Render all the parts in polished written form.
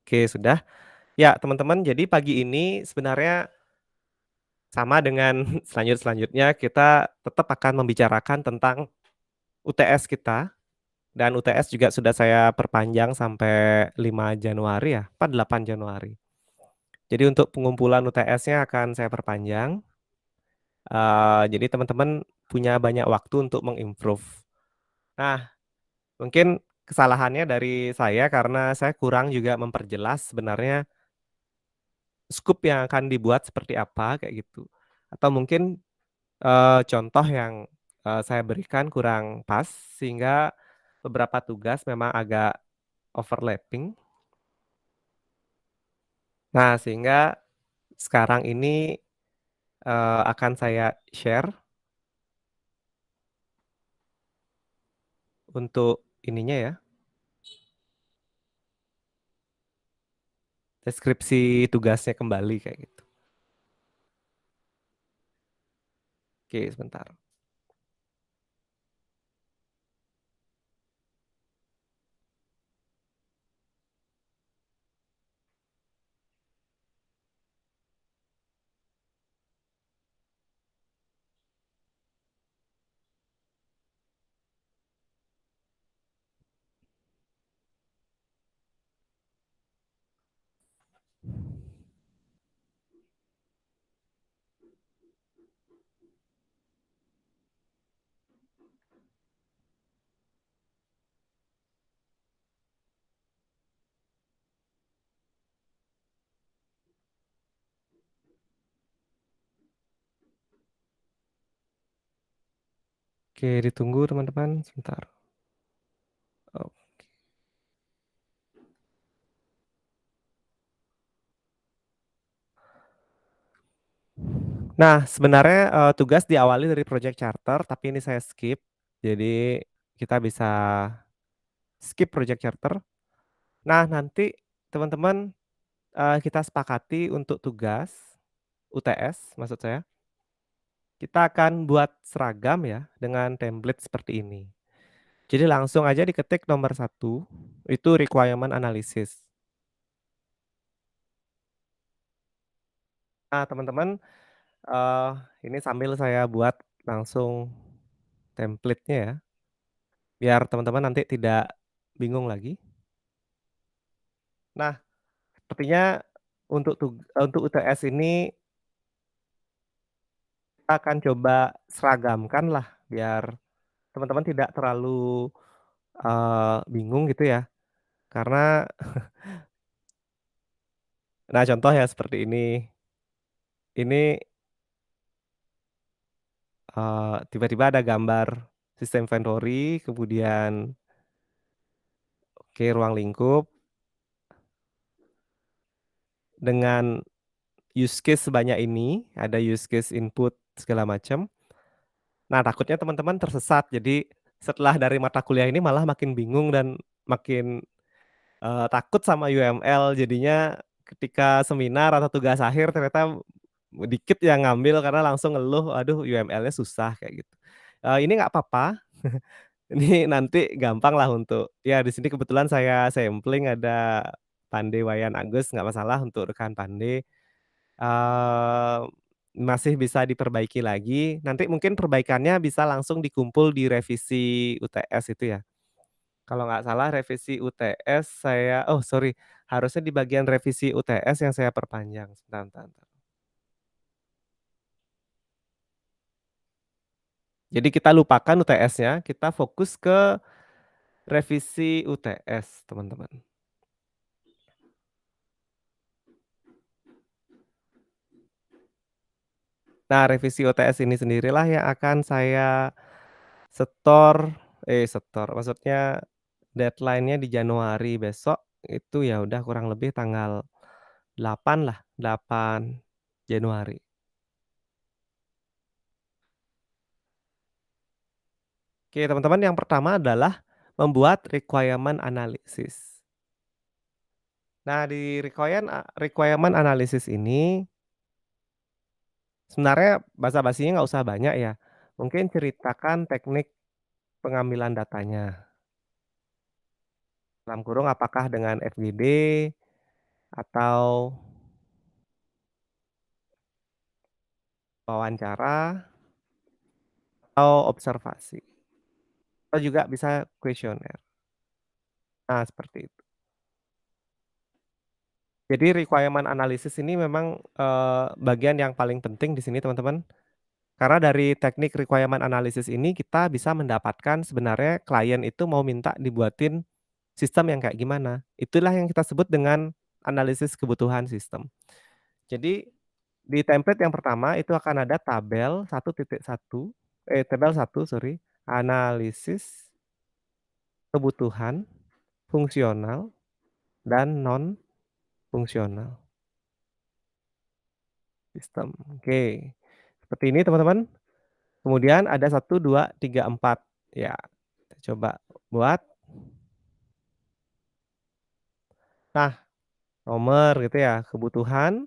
Oke, sudah. Ya, teman-teman, jadi pagi ini sebenarnya sama dengan selanjutnya kita tetap akan membicarakan tentang UTS kita, dan UTS juga sudah saya perpanjang sampai 5 Januari ya, apa 8 Januari. Jadi untuk pengumpulan UTS-nya akan saya perpanjang, jadi teman-teman punya banyak waktu untuk meng-improve. Nah, mungkin kesalahannya dari saya karena saya kurang juga memperjelas sebenarnya skup yang akan dibuat seperti apa, kayak gitu. Atau mungkin, contoh yang, saya berikan kurang pas, sehingga beberapa tugas memang agak overlapping. Nah, sehingga sekarang ini, akan saya share untuk ininya ya, deskripsi tugasnya kembali, kayak gitu. Oke, sebentar. Oke, ditunggu teman-teman, sebentar. Oh. Nah, sebenarnya, tugas diawali dari project charter, tapi ini saya skip. Jadi kita bisa skip project charter. Nah, nanti teman-teman, kita sepakati untuk tugas UTS maksud saya, kita akan buat seragam ya dengan template seperti ini. Jadi langsung aja diketik nomor satu itu requirement analysis. Nah, teman-teman, eee, ini sambil saya buat langsung template-nya ya, biar teman-teman nanti tidak bingung lagi. Nah, sepertinya untuk UTS ini kita akan coba seragamkan lah biar teman-teman tidak terlalu, bingung gitu ya. Karena nah contoh ya seperti ini. Ini, tiba-tiba ada gambar sistem inventory, kemudian oke ruang lingkup dengan use case sebanyak ini, ada use case input segala macam. Nah, takutnya teman-teman tersesat. Jadi setelah dari mata kuliah ini malah makin bingung dan makin, takut sama UML. Jadinya ketika seminar atau tugas akhir ternyata dikit yang ngambil karena langsung ngeluh, "Aduh UML-nya susah," kayak gitu. Ini nggak apa-apa, ini nanti gampang lah untuk ya di sini kebetulan saya sampling ada Pande, Wayan, Agus, nggak masalah untuk rekan Pande. Eee, Masih bisa diperbaiki lagi, nanti mungkin perbaikannya bisa langsung dikumpul di revisi UTS itu ya. Kalau nggak salah revisi UTS saya oh sorry, harusnya di bagian revisi UTS yang saya perpanjang, sebentar. Jadi kita lupakan UTS-nya, kita fokus ke revisi UTS, teman-teman. Nah, revisi UTS ini sendirilah yang akan saya setor, maksudnya deadline-nya di Januari besok, itu ya udah kurang lebih tanggal 8 lah, 8 Januari. Oke, teman-teman, yang pertama adalah membuat requirement analysis. Nah, di requirement analysis ini sebenarnya basa-basinya nggak usah banyak ya, mungkin ceritakan teknik pengambilan datanya. dalam kurung apakah dengan FGD atau wawancara atau observasi, atau juga bisa kuesioner. Nah, seperti itu. Jadi requirement analysis ini memang, bagian yang paling penting di sini teman-teman, karena dari teknik requirement analysis ini kita bisa mendapatkan sebenarnya klien itu mau minta dibuatin sistem yang kayak gimana. Itulah yang kita sebut dengan analisis kebutuhan sistem. Jadi di template yang pertama itu akan ada tabel 1.1, tabel 1 sorry, analisis kebutuhan fungsional dan non fungsional sistem. Oke, seperti ini teman-teman. Kemudian ada 1, 2, 3, 4. Ya, kita coba buat. Nah, nomor gitu ya, kebutuhan,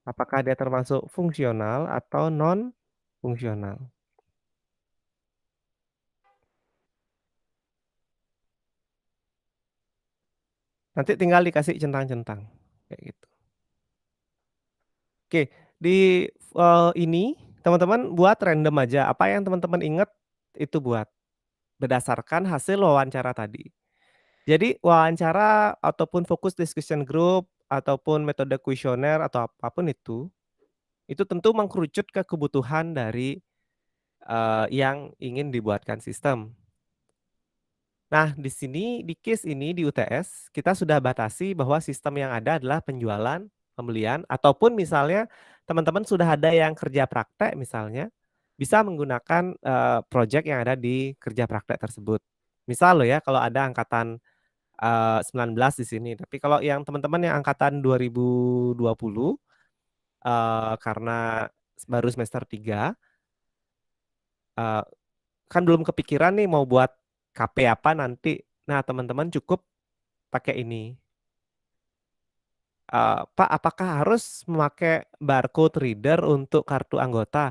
apakah dia termasuk fungsional atau non fungsional. Nanti tinggal dikasih centang-centang, kayak gitu. Oke, di, ini teman-teman buat random aja, apa yang teman-teman inget itu buat, berdasarkan hasil wawancara tadi. Jadi wawancara ataupun fokus discussion group, ataupun metode kuesioner atau apapun itu tentu mengkerucut ke kebutuhan dari, yang ingin dibuatkan sistem. Nah, di sini, di case ini, di UTS, kita sudah batasi bahwa sistem yang ada adalah penjualan, pembelian, ataupun misalnya teman-teman sudah ada yang kerja praktek misalnya, bisa menggunakan, project yang ada di kerja praktek tersebut. Misal loh ya, kalau ada angkatan, 19 di sini, tapi kalau yang teman-teman yang angkatan 2020, karena baru semester 3, eee, kan belum kepikiran nih mau buat KP apa nanti. Nah, teman-teman cukup pakai ini, "Pak, apakah harus memakai barcode reader untuk kartu anggota?"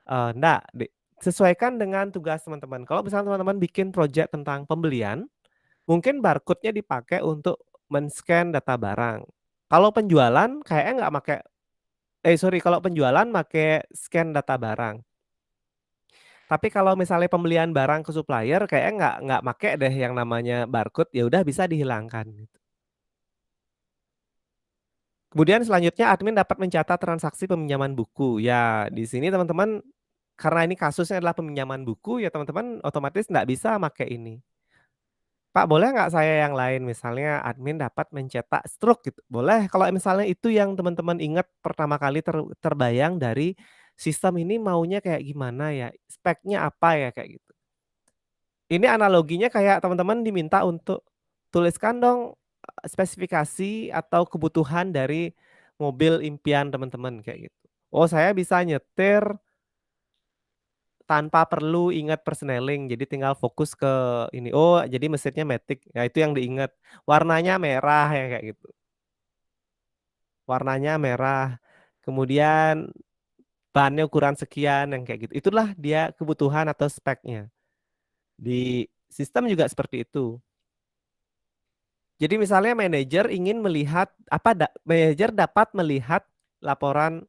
Enggak, sesuaikan dengan tugas teman-teman. Kalau misalnya teman-teman bikin project tentang pembelian, mungkin barcode-nya dipakai untuk men-scan data barang. Kalau penjualan kayaknya nggak make sorry, kalau penjualan make scan data barang. Tapi kalau misalnya pembelian barang ke supplier kayaknya nggak make deh yang namanya barcode, ya udah bisa dihilangkan gitu. Kemudian selanjutnya admin dapat mencatat transaksi peminjaman buku. Ya, di sini teman-teman karena ini kasusnya adalah peminjaman buku, ya teman-teman otomatis nggak bisa make ini. "Pak, boleh nggak saya yang lain?" Misalnya admin dapat mencetak struk gitu, boleh kalau misalnya itu yang teman-teman ingat pertama kali terbayang dari sistem ini maunya kayak gimana ya, speknya apa ya, kayak gitu. Ini analoginya kayak teman-teman diminta untuk tuliskan dong, spesifikasi atau kebutuhan dari mobil impian teman-teman, kayak gitu. Oh, saya bisa nyetir tanpa perlu ingat persneling, jadi tinggal fokus ke ini, oh jadi mesinnya matic, ya itu yang diingat. Warnanya merah ya kayak gitu, warnanya merah, kemudian bannya ukuran sekian yang kayak gitu. Itulah dia kebutuhan atau speknya. Di sistem juga seperti itu. Jadi misalnya manajer ingin melihat manajer dapat melihat laporan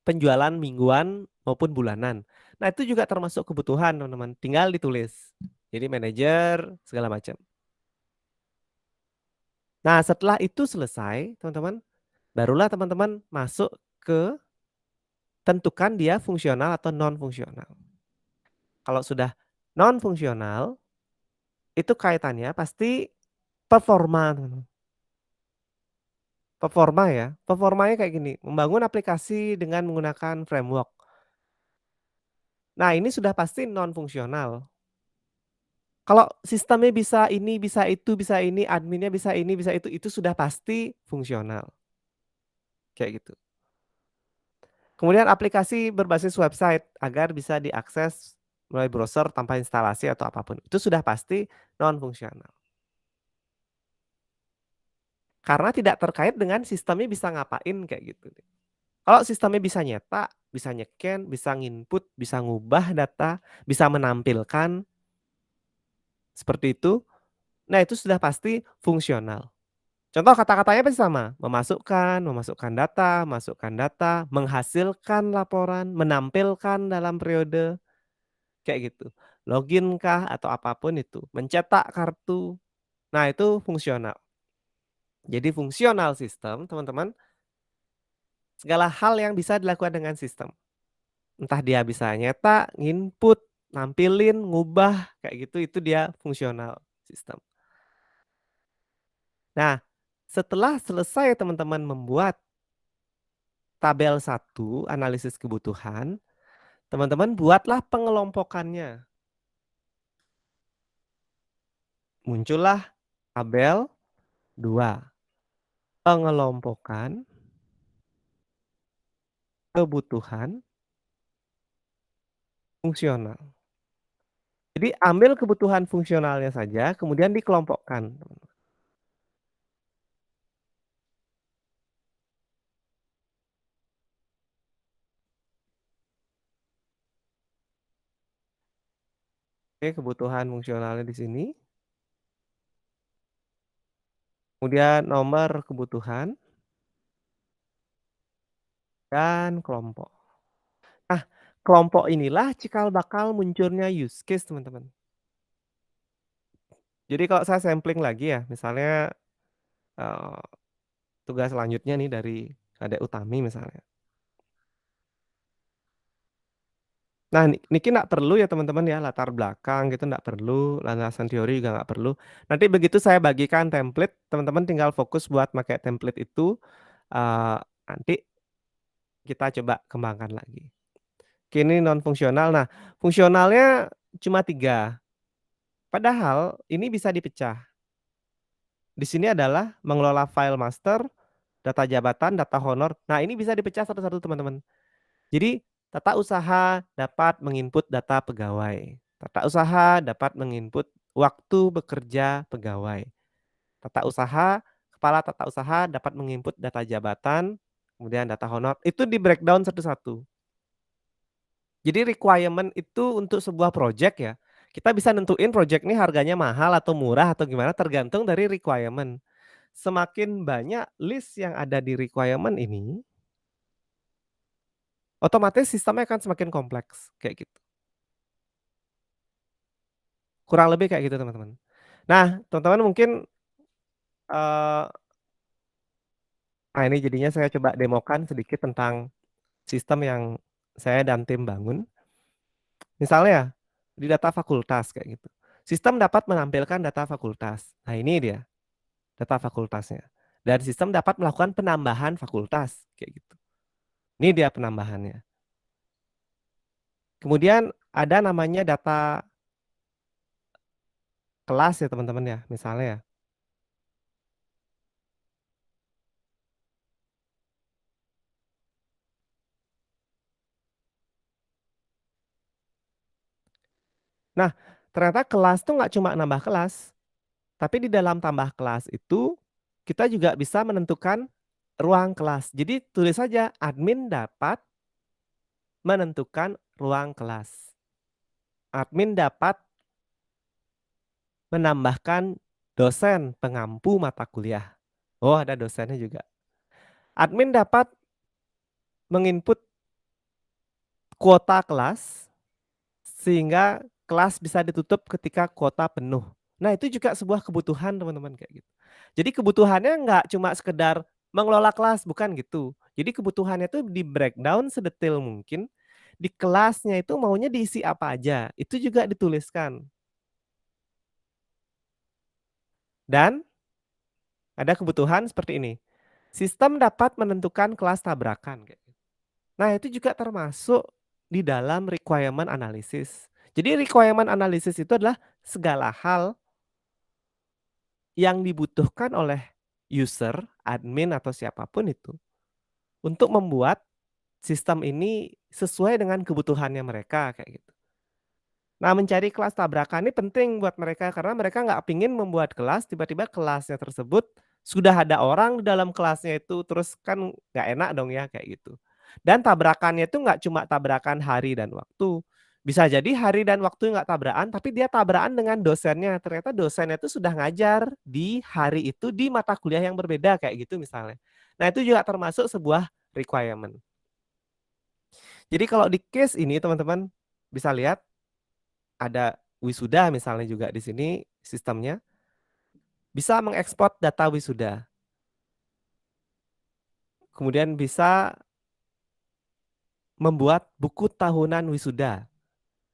penjualan mingguan maupun bulanan. Nah, itu juga termasuk kebutuhan, teman-teman, tinggal ditulis. Jadi manajer segala macam. Nah, setelah itu selesai, teman-teman, barulah teman-teman masuk ke tentukan dia fungsional atau non fungsional. Kalau sudah non fungsional, itu kaitannya pasti performa, teman-teman. Performa ya, performanya kayak gini, membangun aplikasi dengan menggunakan framework. Nah, ini sudah pasti non fungsional. Kalau sistemnya bisa ini, bisa itu, bisa ini, adminnya bisa ini, bisa itu sudah pasti fungsional, kayak gitu. Kemudian aplikasi berbasis website agar bisa diakses melalui browser tanpa instalasi atau apapun, itu sudah pasti non fungsional. Karena tidak terkait dengan sistemnya bisa ngapain, kayak gitu. Kalau sistemnya bisa nyetak, bisa nyeken, bisa nginput, bisa ngubah data, bisa menampilkan, seperti itu. Nah, itu sudah pasti fungsional. Contoh kata-katanya pasti sama, memasukkan, memasukkan data, menghasilkan laporan, menampilkan dalam periode, kayak gitu. Login kah atau apapun itu, mencetak kartu. Nah, itu fungsional. Jadi fungsional sistem, teman-teman, segala hal yang bisa dilakukan dengan sistem. Entah dia bisa nyetak, nginput, nampilin, ngubah, kayak gitu, itu dia fungsional sistem. Nah, setelah selesai teman-teman membuat tabel satu analisis kebutuhan, teman-teman buatlah pengelompokannya. Muncullah tabel 2 pengelompokan kebutuhan fungsional. Jadi ambil kebutuhan fungsionalnya saja, kemudian dikelompokkan. Oke, kebutuhan fungsionalnya di sini. Kemudian nomor kebutuhan dan kelompok. Nah, kelompok inilah cikal bakal munculnya use case, teman-teman. Jadi kalau saya sampling lagi ya, misalnya, eee, tugas selanjutnya nih dari Kadek Utami misalnya. Nah, niki nggak perlu ya teman-teman ya, latar belakang gitu nggak perlu, landasan teori juga nggak perlu. Nanti begitu saya bagikan template, teman-teman tinggal fokus buat pakai template itu, eee, nanti kita coba kembangkan lagi. Oke, ini non fungsional. Nah, fungsionalnya cuma 3. Padahal ini bisa dipecah. Di sini adalah mengelola file master, data jabatan, data honor. Nah, ini bisa dipecah satu-satu teman-teman. Jadi, tata usaha dapat menginput data pegawai. Tata usaha dapat menginput waktu bekerja pegawai. Tata usaha, kepala tata usaha dapat menginput data jabatan, kemudian data honor. Itu di-breakdown satu-satu. Jadi requirement itu untuk sebuah project ya, kita bisa nentuin project ini harganya mahal atau murah atau gimana tergantung dari requirement. Semakin banyak list yang ada di requirement ini, otomatis sistemnya akan semakin kompleks, kayak gitu. Kurang lebih kayak gitu teman-teman. Nah, teman-teman mungkin, eee, nah ini jadinya saya coba demokan sedikit tentang sistem yang saya dan tim bangun. Misalnya di data fakultas kayak gitu. Sistem dapat menampilkan data fakultas. Nah ini dia data fakultasnya. Dan sistem dapat melakukan penambahan fakultas kayak gitu. Ini dia penambahannya. Kemudian ada namanya data kelas ya teman-teman ya, misalnya ya. Nah, ternyata kelas tuh nggak cuma nambah kelas, tapi di dalam tambah kelas itu kita juga bisa menentukan ruang kelas. Jadi tulis saja admin dapat menentukan ruang kelas. Admin dapat menambahkan dosen pengampu mata kuliah. Oh, ada dosennya juga. Admin dapat menginput kuota kelas sehingga kelas bisa ditutup ketika kuota penuh. Nah, itu juga sebuah kebutuhan teman-teman kayak gitu. Jadi kebutuhannya nggak cuma sekedar mengelola kelas, bukan gitu. Jadi kebutuhannya tuh di-breakdown sedetail mungkin, di kelasnya itu maunya diisi apa aja, itu juga dituliskan. Dan ada kebutuhan seperti ini, sistem dapat menentukan kelas tabrakan kayak gitu. Nah, itu juga termasuk di dalam requirement analysis. Jadi requirement analysis itu adalah segala hal yang dibutuhkan oleh user, admin atau siapapun itu untuk membuat sistem ini sesuai dengan kebutuhannya mereka kayak gitu. Nah, mencari kelas tabrakan ini penting buat mereka karena mereka nggak pingin membuat kelas, tiba-tiba kelasnya tersebut sudah ada orang di dalam kelasnya itu, terus kan nggak enak dong ya kayak gitu. Dan tabrakannya itu nggak cuma tabrakan hari dan waktu, Bisa jadi hari dan waktu nggak tabrakan, tapi dia tabrakan dengan dosennya. Ternyata dosennya itu sudah ngajar di hari itu di mata kuliah yang berbeda, kayak gitu misalnya. Nah, itu juga termasuk sebuah requirement. Jadi kalau di case ini teman-teman bisa lihat ada wisuda misalnya juga di sini sistemnya, bisa mengekspor data wisuda. Kemudian bisa membuat buku tahunan wisuda,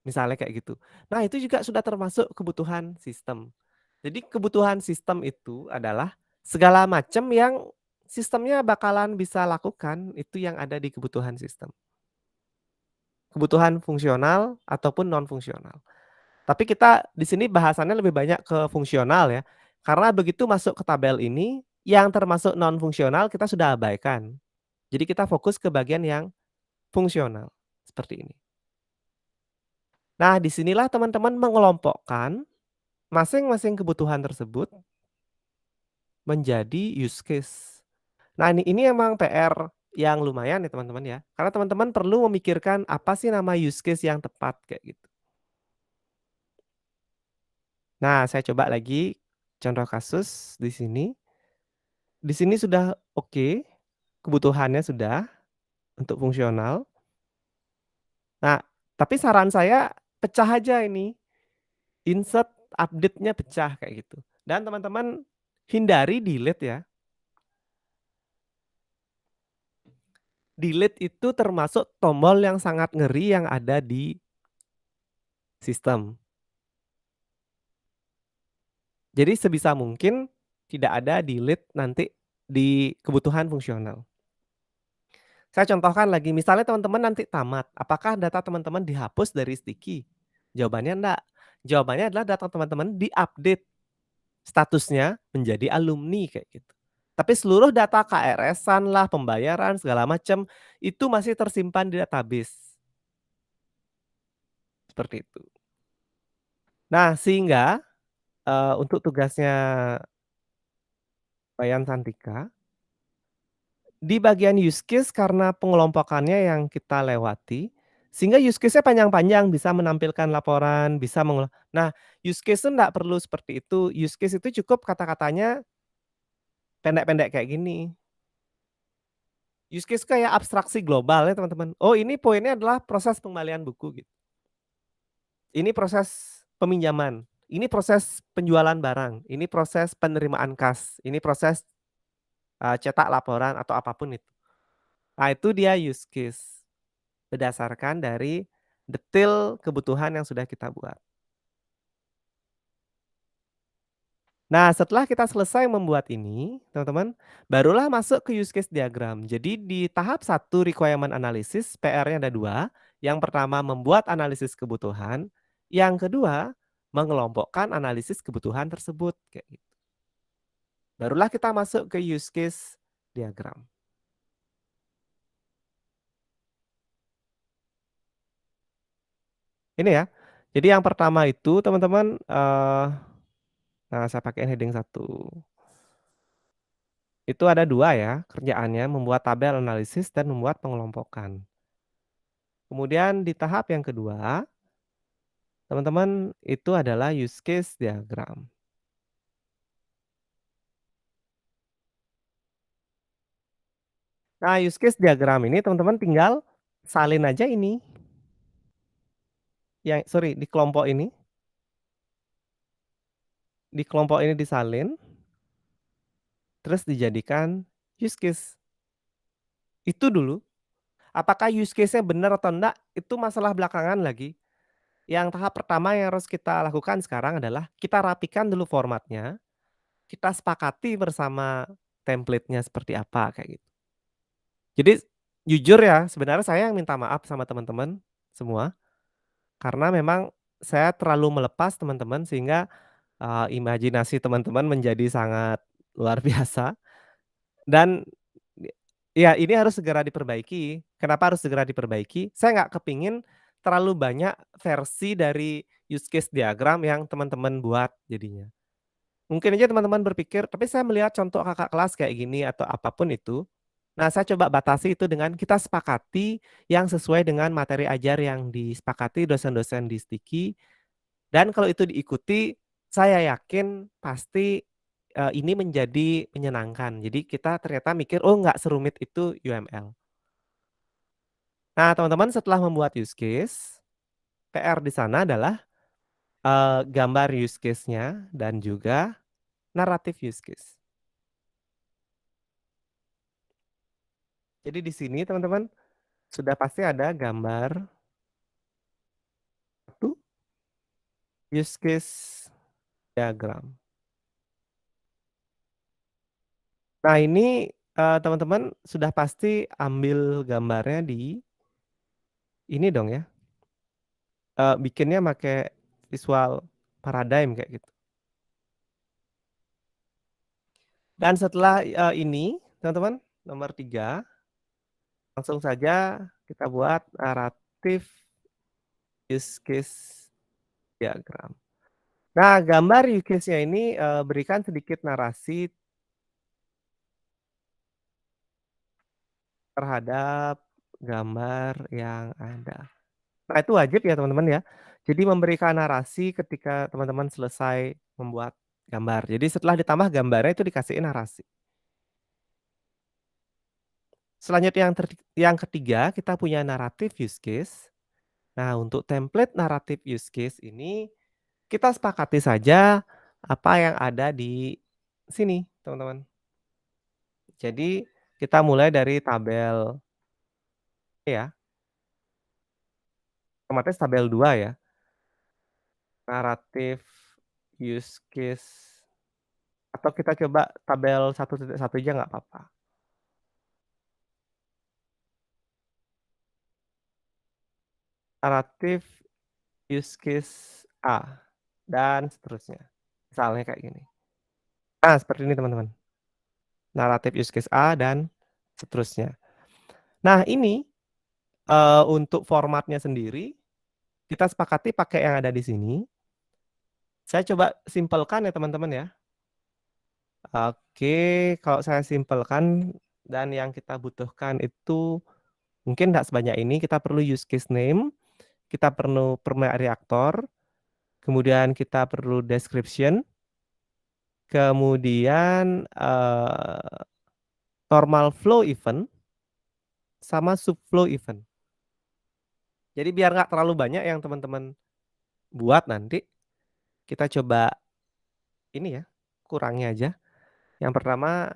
misalnya kayak gitu. Nah, itu juga sudah termasuk kebutuhan sistem. Jadi kebutuhan sistem itu adalah segala macam yang sistemnya bakalan bisa lakukan, itu yang ada di kebutuhan sistem. Kebutuhan fungsional ataupun non fungsional. Tapi kita di sini bahasannya lebih banyak ke fungsional ya. Karena begitu masuk ke tabel ini, yang termasuk non fungsional kita sudah abaikan. Jadi kita fokus ke bagian yang fungsional, seperti ini. Nah, disinilah teman-teman mengelompokkan masing-masing kebutuhan tersebut menjadi use case. Nah, ini emang PR yang lumayan ya teman-teman ya. Karena teman-teman perlu memikirkan apa sih nama use case yang tepat kayak gitu. Nah, saya coba lagi contoh kasus di sini. Di sini sudah oke, kebutuhannya sudah untuk fungsional. Nah, tapi saran saya pecah aja ini, insert update-nya pecah kayak gitu. Dan teman-teman hindari delete ya. Delete itu termasuk tombol yang sangat ngeri yang ada di sistem. Jadi sebisa mungkin tidak ada delete nanti di kebutuhan fungsional. Saya contohkan lagi, misalnya teman-teman nanti tamat, apakah data teman-teman dihapus dari sticky? Jawabannya enggak. Jawabannya adalah data teman-teman di-update statusnya menjadi alumni kayak gitu. Tapi seluruh data KRS-an lah, pembayaran segala macam itu masih tersimpan di database. Seperti itu. Nah, sehingga untuk tugasnya Bayan Santika di bagian use case karena pengelompokannya yang kita lewati, sehingga use case-nya panjang-panjang, bisa menampilkan laporan, bisa nah, use case itu enggak perlu seperti itu, use case itu cukup kata-katanya pendek-pendek kayak gini. Use case kayak abstraksi global ya teman-teman. Oh, ini poinnya adalah proses pengembalian buku gitu. Ini proses peminjaman, ini proses penjualan barang, ini proses penerimaan kas, ini proses, cetak laporan atau apapun itu. Nah, itu dia use case. Berdasarkan dari detail kebutuhan yang sudah kita buat. Nah, setelah kita selesai membuat ini, teman-teman, barulah masuk ke use case diagram. Jadi di tahap 1 requirement analysis, PR-nya ada 2. Yang pertama membuat analisis kebutuhan, yang kedua mengelompokkan analisis kebutuhan tersebut, kayak gitu. Barulah kita masuk ke use case diagram. Ini ya. Jadi yang pertama itu teman-teman, nah saya pakai heading 1. Itu ada 2 ya kerjaannya, membuat tabel analisis dan membuat pengelompokan. Kemudian di tahap yang kedua, teman-teman itu adalah use case diagram. Nah, use case diagram ini teman-teman tinggal salin aja ini, yang sorry di kelompok ini disalin, terus dijadikan use case. Itu dulu. Apakah use case-nya benar atau enggak, itu masalah belakangan lagi. Yang tahap pertama yang harus kita lakukan sekarang adalah kita rapikan dulu formatnya, kita sepakati bersama template-nya seperti apa, kayak gitu. Jadi jujur ya, sebenarnya saya yang minta maaf sama teman-teman semua, karena memang saya terlalu melepas teman-teman sehingga, imajinasi teman-teman menjadi sangat luar biasa dan ya ini harus segera diperbaiki. Kenapa harus segera diperbaiki? Saya nggak kepingin terlalu banyak versi dari use case diagram yang teman-teman buat jadinya. Mungkin aja teman-teman berpikir, "Tapi saya melihat contoh kakak kelas kayak gini," atau apapun itu. Nah, saya coba batasi itu dengan kita sepakati yang sesuai dengan materi ajar yang disepakati dosen-dosen di Stiki, dan kalau itu diikuti, saya yakin pasti, ini menjadi menyenangkan. Jadi kita ternyata mikir, "Oh, nggak serumit itu UML." Nah, teman-teman setelah membuat use case, PR di sana adalah, gambar use case-nya dan juga naratif use case. Jadi di sini teman-teman sudah pasti ada gambar satu use case diagram. Nah ini, teman-teman sudah pasti ambil gambarnya di ini dong ya, bikinnya make Visual Paradigm kayak gitu. Dan setelah, ini teman-teman, nomor 3 langsung saja kita buat naratif use case diagram. Nah gambar use case-nya ini, berikan sedikit narasi terhadap gambar yang ada. Nah, itu wajib ya teman-teman ya. Jadi memberikan narasi ketika teman-teman selesai membuat gambar. Jadi setelah ditambah gambarnya itu dikasihin narasi. Selanjutnya yang ketiga kita punya naratif use case. Nah, untuk template naratif use case ini kita sepakati saja apa yang ada di sini, teman-teman. Jadi kita mulai dari tabel ya, otomatis tabel 2 ya, naratif use case. Atau kita coba tabel 1.1 aja nggak apa-apa. Naratif use case A, dan seterusnya. Misalnya kayak gini. Nah, seperti ini teman-teman. Naratif use case A dan seterusnya. Nah, ini, untuk formatnya sendiri, kita sepakati pakai yang ada di sini. Saya coba simpelkan ya teman-teman ya. Oke, kalau saya simpelkan dan yang kita butuhkan itu mungkin nggak sebanyak ini, kita perlu use case name, kita perlu perma reaktor, kemudian kita perlu description, kemudian, normal flow event, sama subflow event. Jadi biar nggak terlalu banyak yang teman-teman buat nanti, kita coba ini ya, kurangi aja. Yang pertama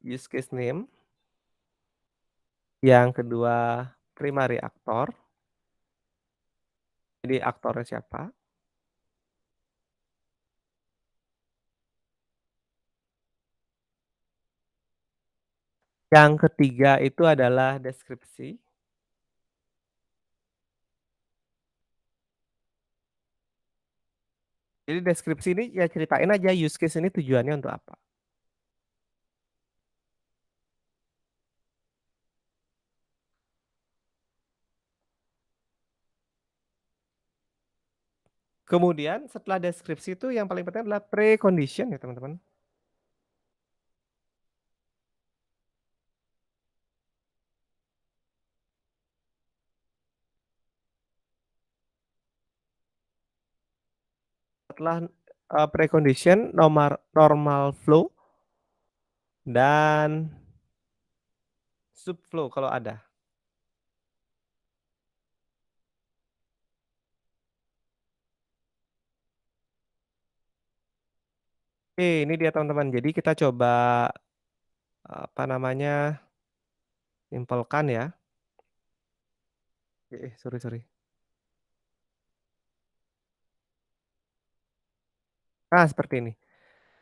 use case name, yang kedua primary aktor, jadi aktornya siapa, yang ketiga itu adalah deskripsi. Jadi deskripsi ini ya ceritain aja use case ini tujuannya untuk apa. Kemudian setelah deskripsi itu yang paling penting adalah precondition ya teman-teman. Setelah, precondition normal flow dan subflow kalau ada. Oke, ini dia teman-teman. Jadi kita coba, apa namanya, simpelkan ya. Sorry sorry. Nah, seperti ini.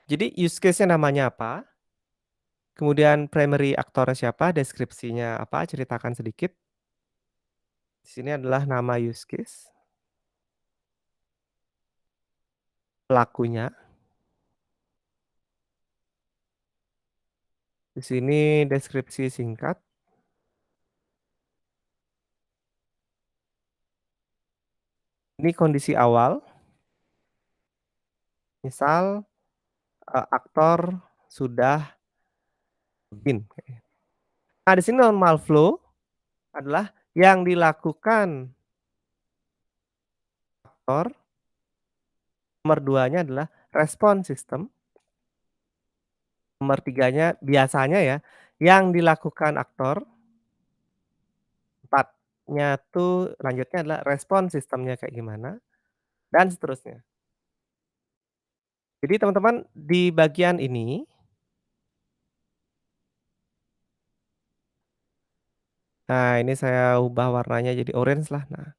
Jadi use case-nya namanya apa, kemudian primary aktornya siapa, deskripsinya apa, ceritakan sedikit. Di sini adalah nama use case, pelakunya, di sini deskripsi singkat, ini kondisi awal, misal, aktor sudah bin. Nah, di sini normal flow adalah yang dilakukan aktor, nomor duanya adalah respon sistem, nomor tiganya biasanya ya, yang dilakukan aktor, empatnya tuh lanjutnya adalah respon sistemnya kayak gimana, dan seterusnya. Jadi teman-teman di bagian ini, nah ini saya ubah warnanya jadi orange lah. Nah,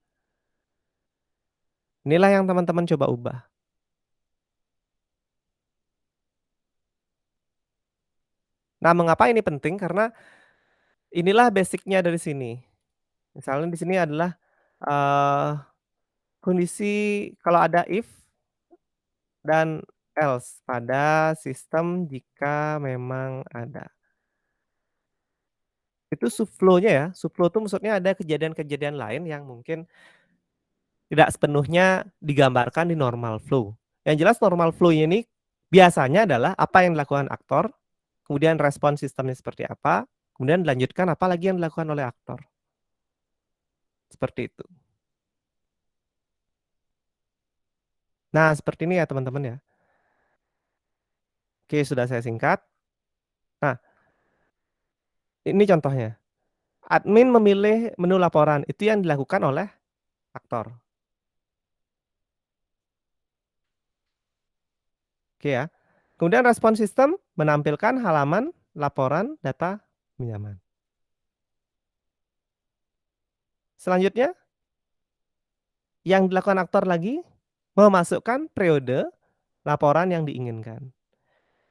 inilah yang teman-teman coba ubah. Nah, mengapa ini penting? Karena inilah basic-nya dari sini. Misalnya di sini adalah, eee, kondisi kalau ada if dan else pada sistem jika memang ada. Itu subflow-nya ya, subflow itu maksudnya ada kejadian-kejadian lain yang mungkin tidak sepenuhnya digambarkan di normal flow. Yang jelas normal flow-nya ini biasanya adalah apa yang dilakukan aktor, kemudian respon sistemnya seperti apa, kemudian dilanjutkan apa lagi yang dilakukan oleh aktor, seperti itu. Nah, seperti ini ya teman-teman ya. Oke, sudah saya singkat. Nah, ini contohnya. Admin memilih menu laporan, itu yang dilakukan oleh aktor. Oke ya. Kemudian respon sistem menampilkan halaman laporan data pinjaman. Selanjutnya, yang dilakukan aktor lagi memasukkan periode laporan yang diinginkan.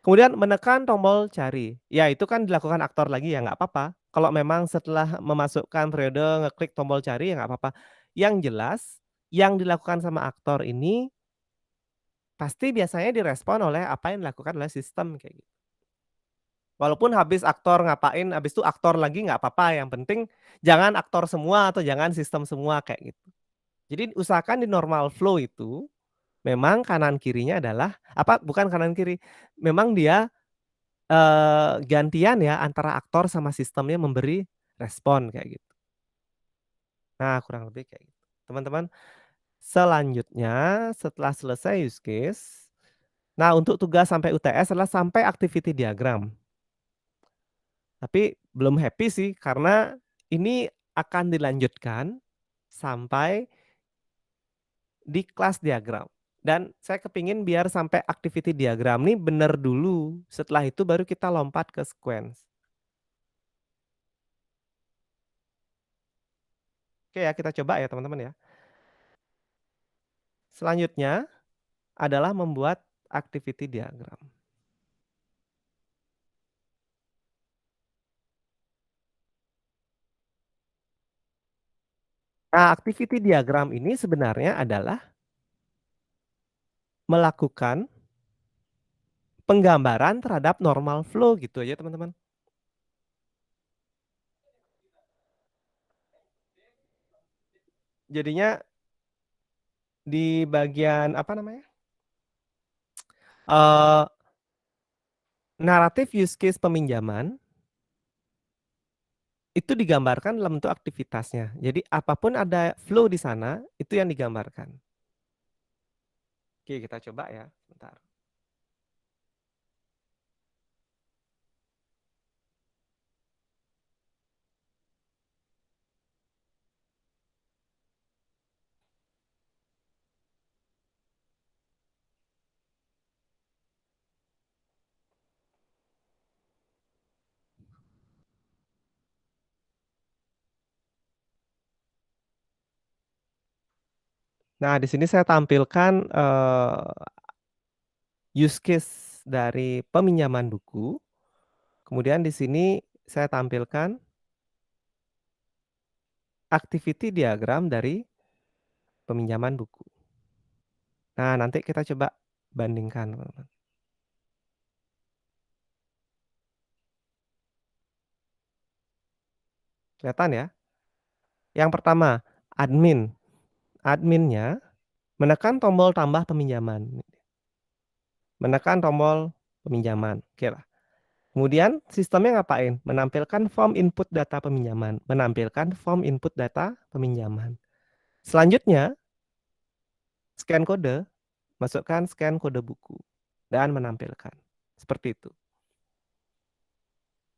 Kemudian menekan tombol cari. Ya itu kan dilakukan aktor lagi ya nggak apa-apa. Kalau memang setelah memasukkan periode ngeklik tombol cari ya nggak apa-apa. Yang jelas yang dilakukan sama aktor ini pasti biasanya direspon oleh apa yang dilakukan oleh sistem kayak gitu. Walaupun habis aktor ngapain, habis itu aktor lagi nggak apa-apa, yang penting jangan aktor semua atau jangan sistem semua kayak gitu. Jadi usahakan di normal flow itu memang kanan kirinya adalah apa, bukan kanan kiri, memang dia, gantian ya antara aktor sama sistemnya memberi respon kayak gitu. Nah, kurang lebih kayak gitu. Teman-teman, selanjutnya setelah selesai use case, nah untuk tugas sampai UTS adalah sampai activity diagram. Tapi belum happy sih karena ini akan dilanjutkan sampai di kelas diagram. Dan saya kepingin biar sampai activity diagram nih bener dulu, setelah itu baru kita lompat ke sequence. Oke ya, kita coba ya teman-teman ya. Selanjutnya adalah membuat activity diagram. Nah, activity diagram ini sebenarnya adalah melakukan penggambaran terhadap normal flow gitu aja teman-teman. Jadinya di bagian apa namanya, eee, naratif use case peminjaman itu digambarkan dalam bentuk aktivitasnya. Jadi apapun ada flow di sana, itu yang digambarkan. Oke, kita coba ya, sebentar. Nah, di sini saya tampilkan, use case dari peminjaman buku, kemudian di sini saya tampilkan activity diagram dari peminjaman buku. Nah, nanti kita coba bandingkan, teman-teman. Kelihatan ya? Yang pertama, admin. Adminnya menekan tombol tambah peminjaman, menekan tombol peminjaman, okelah. Kemudian sistemnya ngapain? Menampilkan form input data peminjaman, menampilkan form input data peminjaman. Selanjutnya, scan kode, masukkan scan kode buku, dan menampilkan. Seperti itu.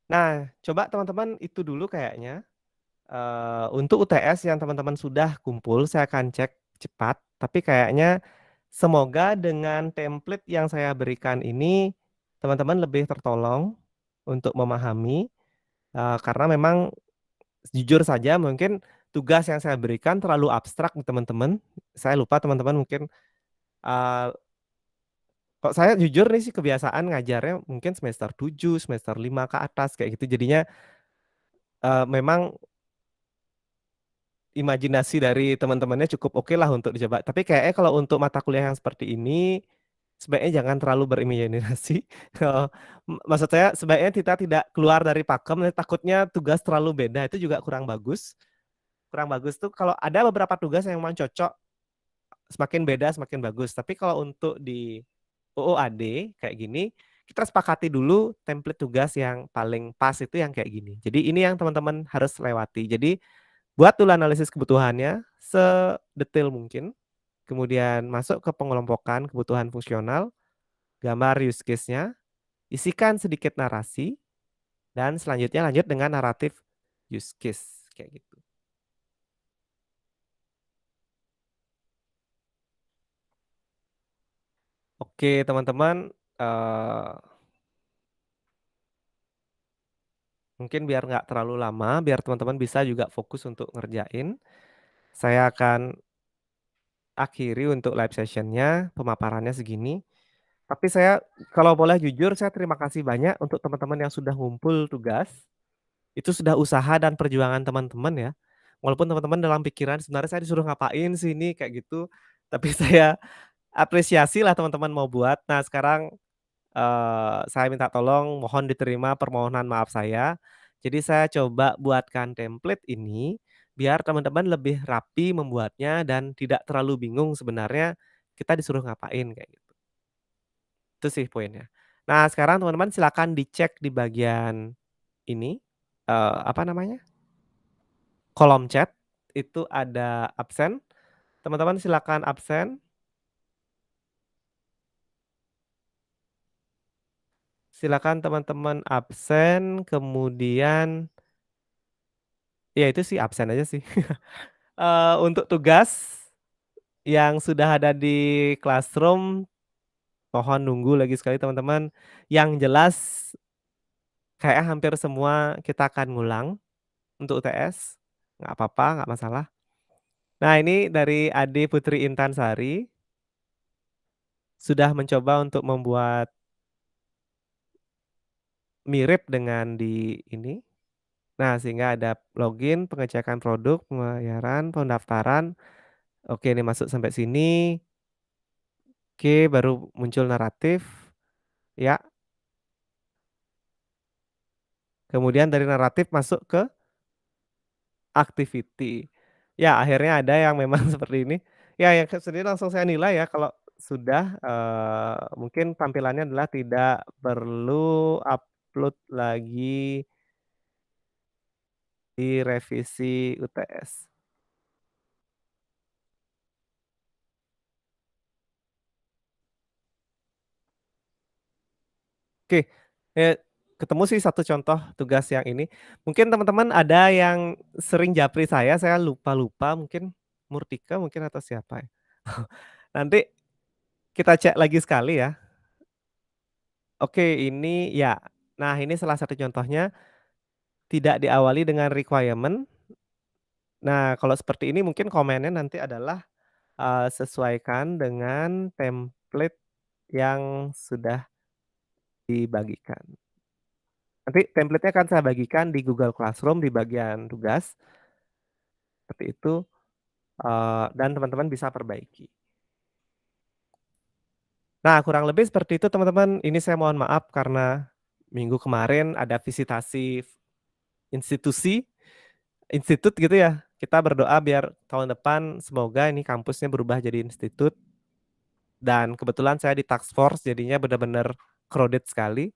Nah, coba teman-teman itu dulu kayaknya. Untuk UTS yang teman-teman sudah kumpul, saya akan cek cepat. Tapi kayaknya semoga dengan template yang saya berikan ini, teman-teman lebih tertolong untuk memahami. Karena memang jujur saja mungkin tugas yang saya berikan terlalu abstrak nih teman-teman. Saya lupa teman-teman mungkin, eee, kok saya jujur nih sih kebiasaan ngajarnya mungkin semester 7 semester 5 ke atas kayak gitu. Jadinya, memang imajinasi dari teman-temannya cukup okelah untuk dicoba. Tapi kayaknya kalau untuk mata kuliah yang seperti ini, sebaiknya jangan terlalu berimajinasi. Maksud saya sebaiknya kita tidak keluar dari pakem, takutnya tugas terlalu beda, itu juga kurang bagus. Kurang bagus tuh kalau ada beberapa tugas yang memang cocok, semakin beda semakin bagus. Tapi kalau untuk di OOAD kayak gini, kita sepakati dulu template tugas yang paling pas itu yang kayak gini. Jadi ini yang teman-teman harus lewati. Jadi buat dulu analisis kebutuhannya sedetail mungkin, kemudian masuk ke pengelompokan kebutuhan fungsional, gambar use case-nya, isikan sedikit narasi, dan selanjutnya lanjut dengan naratif use case, kayak gitu. Oke teman-teman, mungkin biar nggak terlalu lama, biar teman-teman bisa juga fokus untuk ngerjain, saya akan akhiri untuk live session-nya, pemaparannya segini. Tapi saya kalau boleh jujur, saya terima kasih banyak untuk teman-teman yang sudah ngumpul tugas. Itu sudah usaha dan perjuangan teman-teman ya. Walaupun teman-teman dalam pikiran sebenarnya saya disuruh ngapain sih ini kayak gitu, tapi saya apresiasi lah teman-teman mau buat. Nah sekarang, saya minta tolong mohon diterima permohonan maaf saya. Jadi saya coba buatkan template ini, biar teman-teman lebih rapi membuatnya dan tidak terlalu bingung sebenarnya kita disuruh ngapain kayak gitu. Itu sih poinnya. Nah sekarang teman-teman silakan dicek di bagian ini, apa namanya, kolom chat, itu ada absen, teman-teman silakan absen, silakan teman-teman absen, kemudian ya itu sih absen aja sih. Untuk tugas yang sudah ada di classroom, mohon nunggu lagi sekali teman-teman. Yang jelas kayaknya hampir semua kita akan ngulang untuk UTS, nggak apa-apa, nggak masalah. Nah ini dari Ade Putri Intansari, sudah mencoba untuk membuat mirip dengan di ini. Nah, sehingga ada login, pengecekan produk, pembayaran, pendaftaran. Oke, ini masuk sampai sini. Oke, baru muncul naratif. Ya, kemudian dari naratif masuk ke activity. Ya, akhirnya ada yang memang seperti ini. Ya, yang sendiri langsung saya nilai ya kalau sudah, mungkin tampilannya adalah tidak perlu upload lagi di revisi UTS. Oke, ketemu sih satu contoh tugas yang ini. Mungkin teman-teman ada yang sering japri saya lupa-lupa mungkin Murtika mungkin atau siapa ya. Nanti kita cek lagi sekali ya. Oke, ini ya. Nah, ini salah satu contohnya tidak diawali dengan requirement. Nah, kalau seperti ini mungkin komennya nanti adalah, sesuaikan dengan template yang sudah dibagikan. Nanti template-nya akan saya bagikan di Google Classroom di bagian tugas, seperti itu, dan teman-teman bisa perbaiki. Nah, kurang lebih seperti itu teman-teman. Ini saya mohon maaf karena minggu kemarin ada visitasi institusi, institut gitu ya. Kita berdoa biar tahun depan semoga ini kampusnya berubah jadi institut dan kebetulan saya di task force jadinya benar-benar crowded sekali.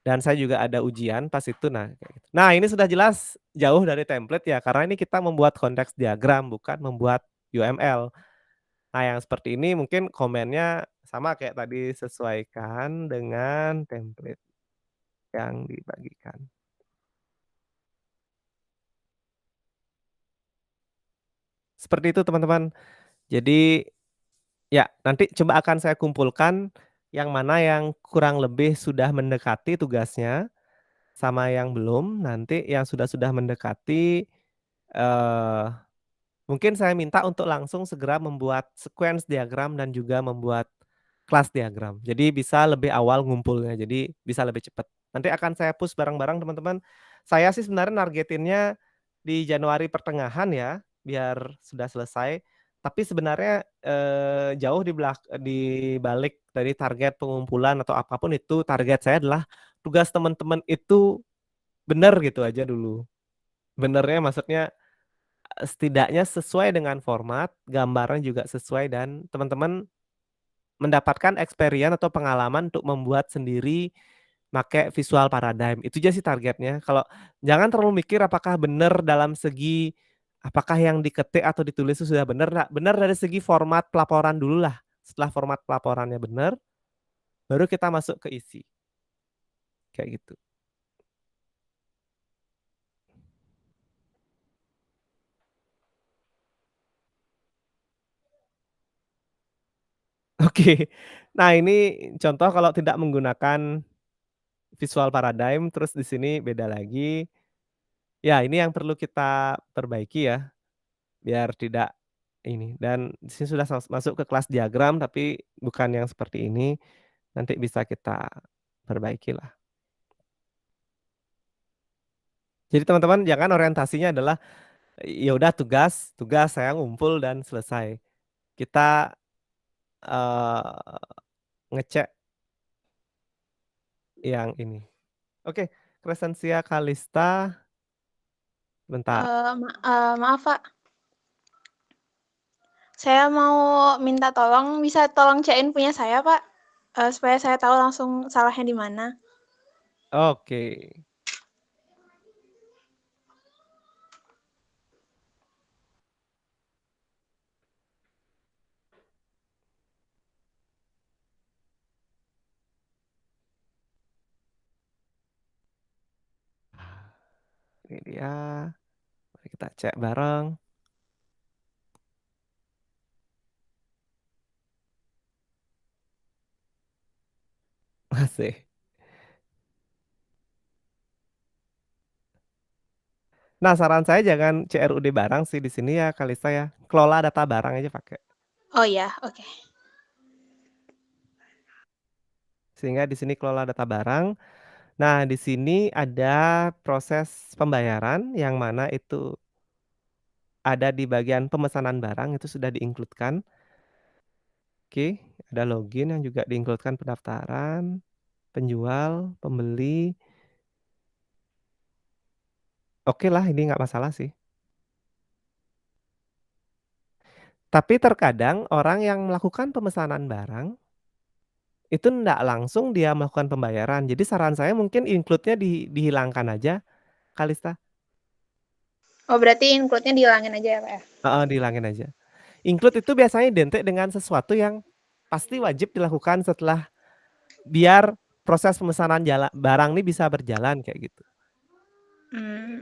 dan saya juga ada ujian pas itu, nah kayak gitu. Nah, ini sudah jelas jauh dari template ya, karena ini kita membuat konteks diagram, bukan membuat UML. Nah, yang seperti ini mungkin komennya sama kayak tadi, sesuaikan dengan template yang dibagikan. Seperti itu teman-teman. Jadi, ya nanti coba akan saya kumpulkan yang mana yang kurang lebih sudah mendekati tugasnya, sama yang belum, nanti yang sudah mendekati, eee mungkin saya minta untuk langsung segera membuat sequence diagram dan juga membuat kelas diagram. Jadi bisa lebih awal ngumpulnya, jadi bisa lebih cepat. Nanti akan saya push bareng-bareng teman-teman. Saya sih sebenarnya nargetinnya di Januari pertengahan ya, biar sudah selesai. Tapi sebenarnya, jauh di balik dari target pengumpulan atau apapun itu, target saya adalah tugas teman-teman itu bener gitu aja dulu. Benernya maksudnya setidaknya sesuai dengan format, gambarnya juga sesuai dan teman-teman mendapatkan experience atau pengalaman untuk membuat sendiri make visual paradigm, itu aja sih targetnya. Kalau jangan terlalu mikir apakah benar dalam segi apakah yang diketik atau ditulis itu sudah benar, nggak, benar dari segi format pelaporan dululah. Setelah format pelaporannya benar, baru kita masuk ke isi, kayak gitu. Oke. Nah, ini contoh kalau tidak menggunakan visual paradigm, terus di sini beda lagi. Ya, ini yang perlu kita perbaiki ya, biar tidak ini, dan di sini sudah masuk ke kelas diagram, tapi bukan yang seperti ini, nanti bisa kita perbaikilah. Jadi teman-teman jangan orientasinya adalah, ya udah tugas tugas saya ngumpul dan selesai. Kita, ngecek yang ini. Oke, Crescentia Kalista, bentar. Maaf Pak, saya mau minta tolong, bisa tolong cek punya saya Pak, supaya saya tahu langsung salahnya di mana. Oke. Ini dia, mari kita cek bareng. Masih. Nah, saran saya jangan CRUD barang sih di sini ya, Kalista ya. Kelola data barang aja pakai. Oh ya, oke. Sehingga di sini kelola data barang. Nah, di sini ada proses pembayaran yang mana itu ada di bagian pemesanan barang itu sudah di-include-kan. Oke, ada login yang juga di-include-kan, pendaftaran, penjual, pembeli. Oke lah, ini nggak masalah sih. Tapi terkadang orang yang melakukan pemesanan barang itu ndak langsung dia melakukan pembayaran. Jadi saran saya mungkin include-nya dihilangkan aja, Kalista. Oh berarti include-nya dihilangin aja ya Pak ya? Heeh, dihilangin aja. Include itu biasanya identik dengan sesuatu yang pasti wajib dilakukan setelah biar proses pemesanan barang ini bisa berjalan kayak gitu.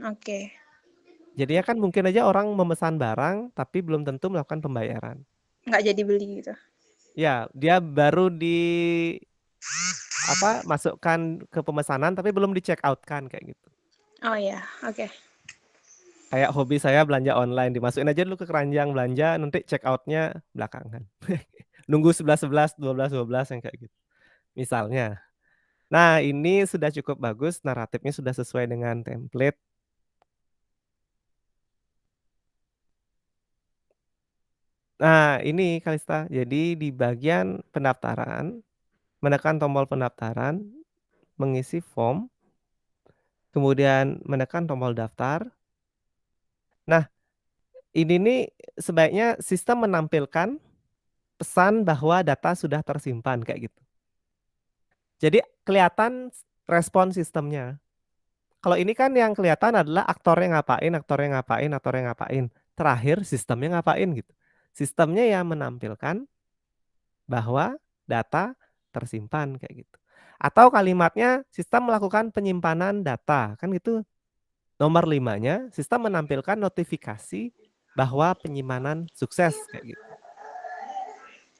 Oke. Jadinya kan mungkin aja orang memesan barang tapi belum tentu melakukan pembayaran. Nggak jadi beli gitu. Ya, dia baru masukkan ke pemesanan tapi belum di-check out-kan kayak gitu. Oh ya, oke. Kayak hobi saya belanja online, dimasukin aja dulu ke keranjang belanja, nanti check out-nya belakangan. Nunggu 11.11, 12.12 yang kayak gitu, misalnya. Nah, ini sudah cukup bagus, naratifnya sudah sesuai dengan template. Nah, ini Kalista, jadi di bagian pendaftaran, menekan tombol pendaftaran, mengisi form, kemudian menekan tombol daftar. Nah, ini nih sebaiknya sistem menampilkan pesan bahwa data sudah tersimpan kayak gitu. Jadi kelihatan respon sistemnya. Kalau ini kan yang kelihatan adalah aktornya ngapain, aktornya ngapain, aktornya ngapain. Terakhir sistemnya ngapain gitu. Sistemnya yang menampilkan bahwa data tersimpan kayak gitu. Atau kalimatnya sistem melakukan penyimpanan data. Kan gitu. Nomor 5-nya, sistem menampilkan notifikasi bahwa penyimpanan sukses kayak gitu.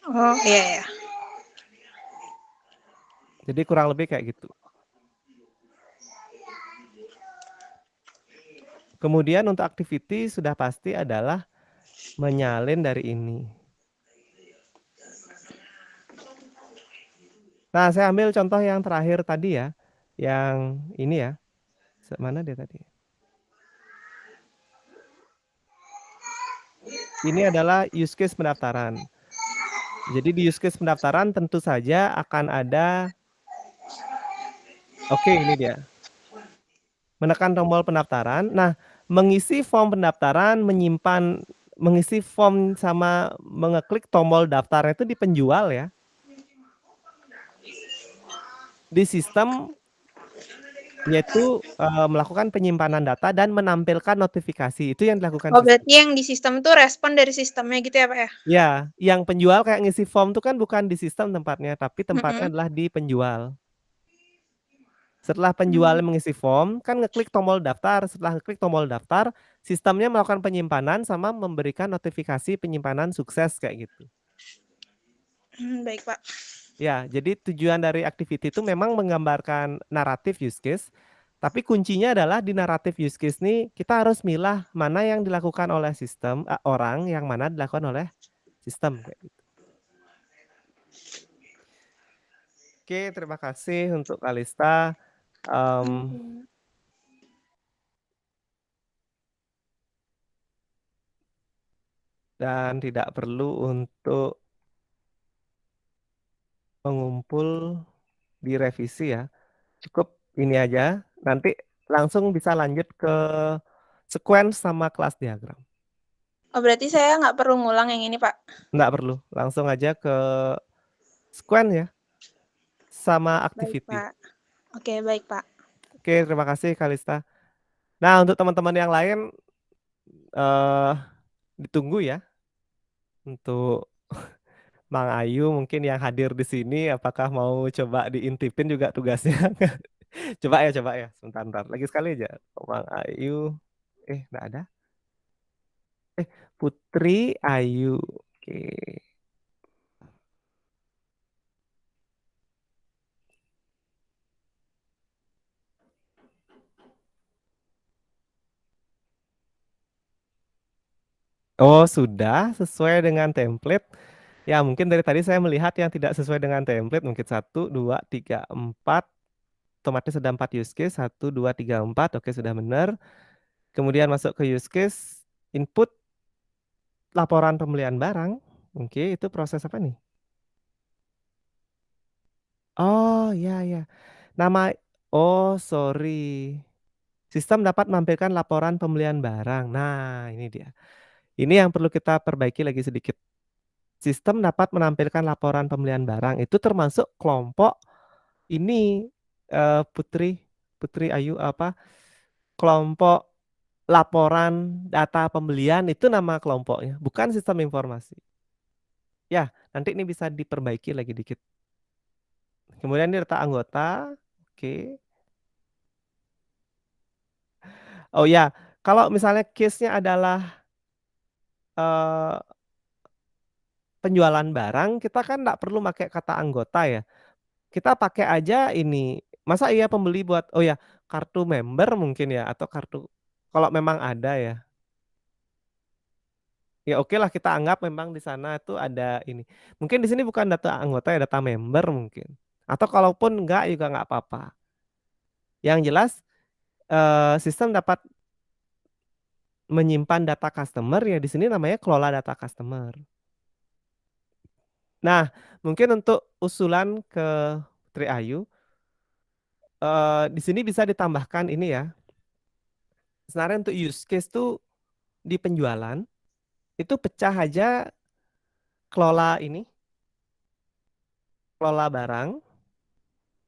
Oh, iya ya. Jadi kurang lebih kayak gitu. Kemudian untuk activity sudah pasti adalah menyalin dari ini. Nah, saya ambil contoh yang terakhir tadi ya. Yang ini ya. Mana dia tadi? Ini adalah use case pendaftaran. Jadi di use case pendaftaran tentu saja akan ada, oke ini dia. Menekan tombol pendaftaran. Nah, mengisi form pendaftaran, mengisi form sama mengeklik tombol daftarnya itu di penjual ya. Di sistem yaitu melakukan penyimpanan data dan menampilkan notifikasi. Itu yang dilakukan Oh, sistem. berarti yang di sistem tuh respon dari sistemnya gitu ya, Pak ya? Ya, yang penjual kayak ngisi form itu kan bukan di sistem tempatnya, tapi tempatnya Mhm. adalah di penjual. Setelah penjual Mmm. mengisi form, kan ngeklik tombol daftar. Setelah ngeklik tombol daftar, sistemnya melakukan penyimpanan sama memberikan notifikasi penyimpanan sukses kayak gitu. Baik, Pak. Ya, jadi tujuan dari activity itu memang menggambarkan naratif use case, tapi kuncinya adalah di naratif use case nih kita harus milah mana yang dilakukan oleh sistem, orang, yang mana dilakukan oleh sistem kayak gitu. Oke, terima kasih untuk Kalista. Em, Mhm. dan tidak perlu untuk mengumpul di revisi ya. Cukup ini aja. Nanti langsung bisa lanjut ke sequence sama kelas diagram. Oh, berarti saya nggak perlu ngulang yang ini, Pak? Nggak perlu, langsung aja ke sequence ya, sama Baik, activity. Pak. Oke, baik, Pak. Oke, terima kasih Kalista. Nah, untuk teman-teman yang lain, eh ditunggu ya untuk Mang Ayu mungkin yang hadir di sini, apakah mau coba diintipin juga tugasnya? Coba ya, sebentar. Lagi sekali aja. Mang Ayu, nggak ada. Putri Ayu. Oke. Oh, sudah sesuai dengan template. Ya, mungkin dari tadi saya melihat yang tidak sesuai dengan template. Mungkin 1, 2, 3, 4. Otomatis sudah 4 use case. 1, 2, 3, 4. Oke, sudah benar. Kemudian masuk ke use case. Input laporan pembelian barang. Oke, itu proses apa nih? Oh, ya. Nama, oh, sorry. Sistem dapat menampilkan laporan pembelian barang. Nah, ini dia. Ini yang perlu kita perbaiki lagi sedikit. Sistem dapat menampilkan laporan pembelian barang. Itu termasuk kelompok ini, Putri, Putri Ayu apa? Kelompok laporan data pembelian itu nama kelompoknya, bukan sistem informasi. Ya, nanti ini bisa diperbaiki lagi dikit. Kemudian ini data anggota. Oke. Oh ya, kalau misalnya case-nya adalah eh, penjualan barang, kita kan nggak perlu pakai kata anggota ya. Kita pakai aja ini. Masa iya pembeli buat, oh ya, kartu member mungkin ya, atau kartu, kalau memang ada ya. Ya oke lah kita anggap memang di sana itu ada ini. Mungkin di sini bukan data anggota ya, data member mungkin. Atau kalaupun enggak juga nggak apa-apa. Yang jelas sistem dapat menyimpan data customer ya, di sini namanya kelola data customer. Nah, mungkin untuk usulan ke Tri Ayu, di sini bisa ditambahkan ini ya. Sebenarnya untuk use case tuh di penjualan itu pecah aja kelola ini, kelola barang.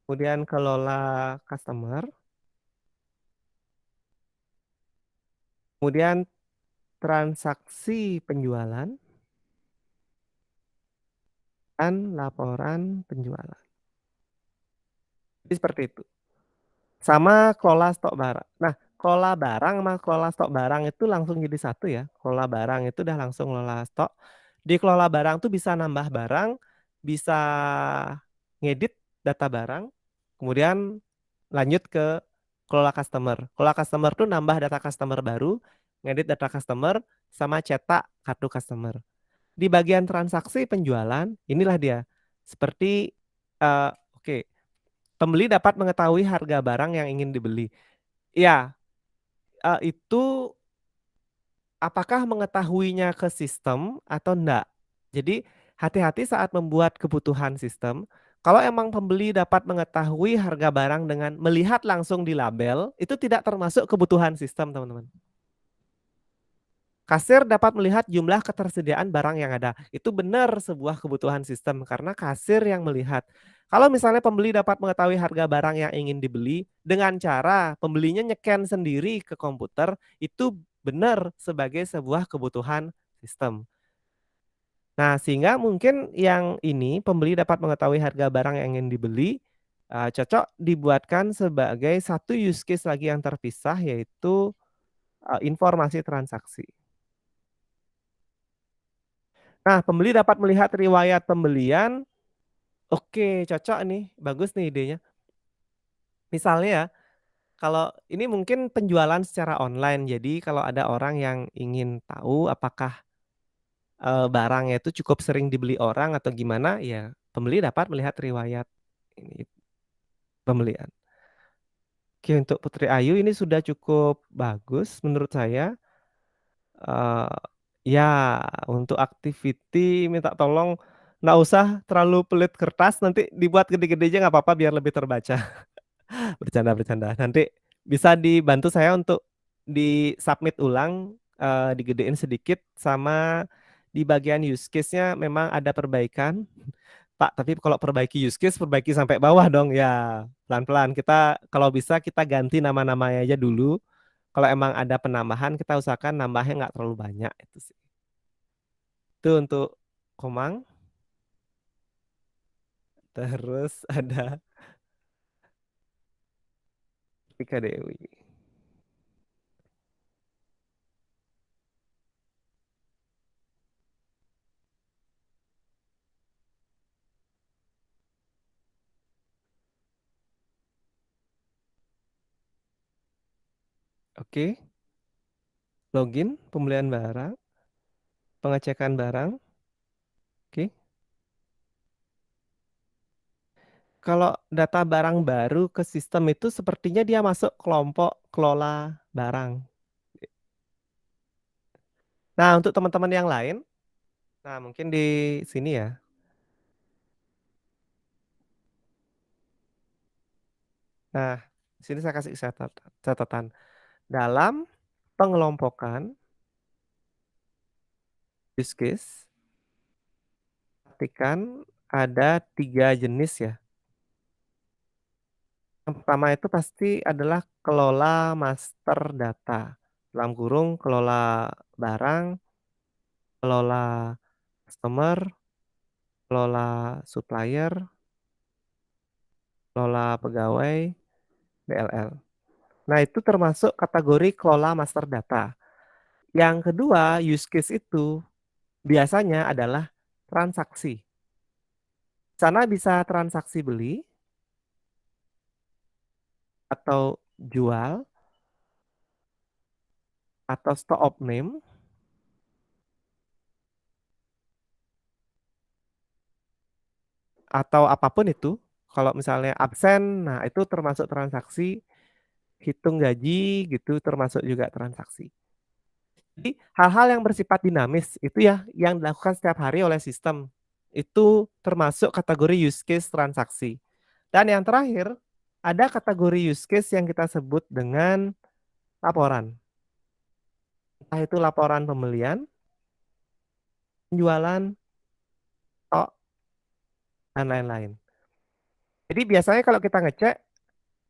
kemudian kelola customer, kemudian transaksi penjualan, dan laporan penjualan. Jadi seperti itu. Sama kelola stok barang. Nah, kelola barang sama kelola stok barang itu langsung jadi satu ya. Kelola barang itu udah langsung ngelola stok. Di kelola barang tuh bisa nambah barang, bisa ngedit data barang, kemudian lanjut ke kelola customer. Kelola customer tuh nambah data customer baru, ngedit data customer, sama cetak kartu customer. Di bagian transaksi penjualan, inilah dia. Seperti, oke, pembeli dapat mengetahui harga barang yang ingin dibeli. Ya, itu apakah mengetahuinya ke sistem atau enggak. Jadi hati-hati saat membuat kebutuhan sistem. Kalau emang pembeli dapat mengetahui harga barang dengan melihat langsung di label, itu tidak termasuk kebutuhan sistem, teman-teman. Kasir dapat melihat jumlah ketersediaan barang yang ada. Itu benar sebuah kebutuhan sistem karena kasir yang melihat. Kalau misalnya pembeli dapat mengetahui harga barang yang ingin dibeli dengan cara pembelinya nyeken sendiri ke komputer, itu benar sebagai sebuah kebutuhan sistem. Nah, sehingga mungkin yang ini pembeli dapat mengetahui harga barang yang ingin dibeli, cocok dibuatkan sebagai satu use case lagi yang terpisah yaitu, informasi transaksi. Nah, pembeli dapat melihat riwayat pembelian, oke, cocok nih, bagus nih idenya. Misalnya ya, kalau ini mungkin penjualan secara online, jadi kalau ada orang yang ingin tahu apakah, barangnya itu cukup sering dibeli orang atau gimana, ya pembeli dapat melihat riwayat ini pembelian. Oke, untuk Putri Ayu ini sudah cukup bagus menurut saya. Eee, ya untuk activity minta tolong nggak usah terlalu pelit kertas, nanti dibuat gede-gede aja nggak apa-apa biar lebih terbaca. Bercanda bercanda. Nanti bisa dibantu saya untuk di-submit ulang, digedein sedikit sama di bagian use case-nya memang ada perbaikan. Pak, tapi kalau perbaiki use case, perbaiki sampai bawah dong. Ya, pelan-pelan. Kita kalau bisa kita ganti nama-namanya aja dulu. Kalau emang ada penambahan, kita usahakan nambahnya nggak terlalu banyak itu sih. Itu untuk Komang. Terus ada Tika Dewi. Oke, login, pembelian barang, pengecekan barang. Oke. Kalau data barang baru ke sistem itu sepertinya dia masuk kelompok kelola barang. Nah, untuk teman-teman yang lain, nah mungkin di sini ya. Nah, di sini saya kasih catatan. Dalam pengelompokan use case, perhatikan ada 3 jenis ya. Yang pertama itu pasti adalah kelola master data. Dalam kurung kelola barang, kelola customer, kelola supplier, kelola pegawai, BLL. Nah, itu termasuk kategori kelola master data. Yang kedua, use case itu biasanya adalah transaksi. Sana bisa transaksi beli atau jual atau stock of name atau apapun itu. Kalau misalnya absen, nah itu termasuk transaksi, hitung gaji gitu termasuk juga transaksi. Jadi hal-hal yang bersifat dinamis itu ya yang dilakukan setiap hari oleh sistem. Itu termasuk kategori use case transaksi. Dan yang terakhir, ada kategori use case yang kita sebut dengan laporan. Entah itu laporan pembelian, penjualan, stok, dan lain-lain. Jadi biasanya kalau kita ngecek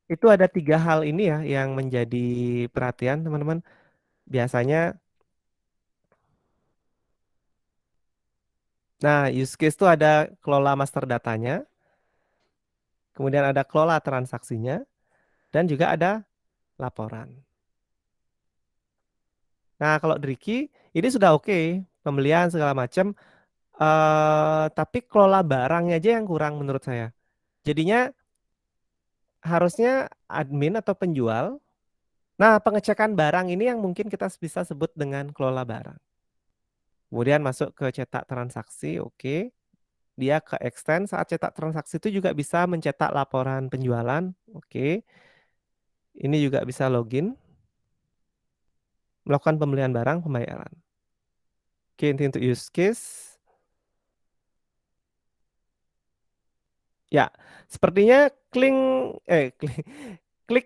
itu ada 3 hal ini ya yang menjadi perhatian teman-teman. Biasanya, nah use case itu ada kelola master datanya, kemudian ada kelola transaksinya, dan juga ada laporan. Nah kalau Driki ini sudah oke, pembelian segala macam, tapi kelola barangnya aja yang kurang menurut saya. Jadinya harusnya admin atau penjual. Nah, pengecekan barang ini yang mungkin kita bisa sebut dengan kelola barang. Kemudian masuk ke cetak transaksi, oke. Dia ke extend saat cetak transaksi itu juga bisa mencetak laporan penjualan, oke. Ini juga bisa login, melakukan pembelian barang, pembayaran. Oke, ini untuk use case. Ya, sepertinya klik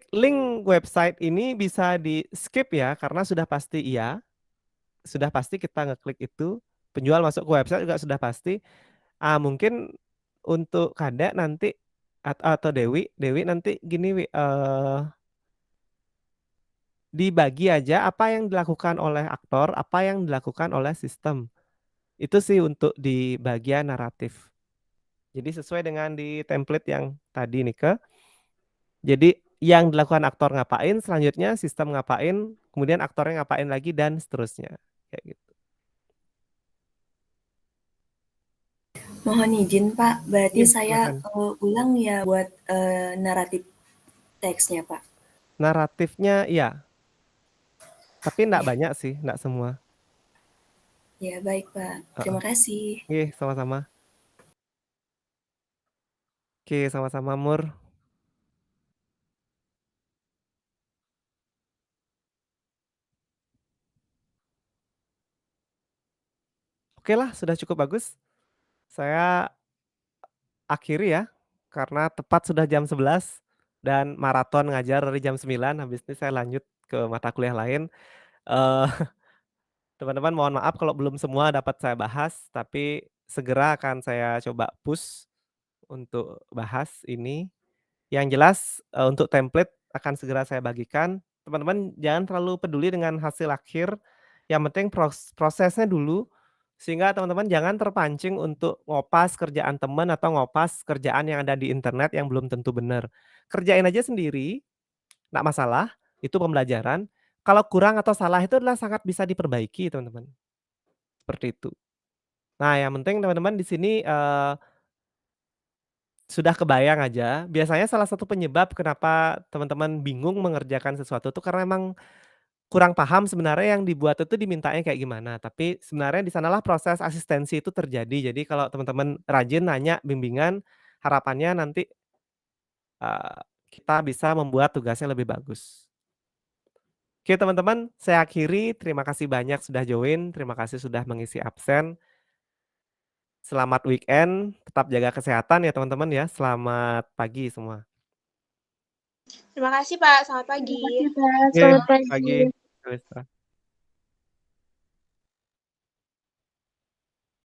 link website ini bisa di skip ya, karena sudah pasti iya. Sudah pasti kita ngeklik itu, penjual masuk ke website juga sudah pasti. Mungkin untuk Kadek nanti atau Dewi nanti gini Wi, dibagi aja apa yang dilakukan oleh aktor, apa yang dilakukan oleh sistem. Itu sih untuk di bagian naratif. Jadi sesuai dengan di template yang tadi nih ke. Jadi yang dilakukan aktor ngapain, selanjutnya sistem ngapain, kemudian aktornya ngapain lagi dan seterusnya. Kayak gitu. Mohon izin Pak, berarti Iya, saya silakan. ulang ya buat naratif teksnya Pak. Naratifnya iya, tapi enggak Ya, banyak sih, enggak semua. ya baik Pak. Heeh. Terima kasih. Oke, sama-sama. Oke, sama-sama Mur. Oke lah, sudah cukup bagus. Saya akhiri ya, karena tepat sudah jam 11 dan maraton ngajar dari jam 9, habis ini saya lanjut ke mata kuliah lain. Eee, teman-teman mohon maaf kalau belum semua dapat saya bahas, tapi segera akan saya coba push untuk bahas ini. Yang jelas, untuk template akan segera saya bagikan. Teman-teman jangan terlalu peduli dengan hasil akhir, yang penting prosesnya dulu, sehingga teman-teman jangan terpancing untuk ngopas kerjaan teman atau ngopas kerjaan yang ada di internet yang belum tentu benar. Kerjain aja sendiri, nggak masalah, itu pembelajaran. Kalau kurang atau salah itu adalah sangat bisa diperbaiki teman-teman, seperti itu. Nah yang penting teman-teman di sini, sudah kebayang aja, biasanya salah satu penyebab kenapa teman-teman bingung mengerjakan sesuatu tuh karena emang kurang paham sebenarnya yang dibuat itu dimintanya kayak gimana. Tapi sebenarnya di sanalah proses asistensi itu terjadi. Jadi kalau teman-teman rajin nanya bimbingan, harapannya nanti, eee, kita bisa membuat tugasnya lebih bagus. Oke teman-teman, saya akhiri, terima kasih banyak sudah join, terima kasih sudah mengisi absen. Selamat weekend, tetap jaga kesehatan ya teman-teman ya. Selamat pagi semua. Terima kasih Pak, selamat Terima pagi. kasih Kak, Oke, selamat pagi. pagi. Sampai jumpa.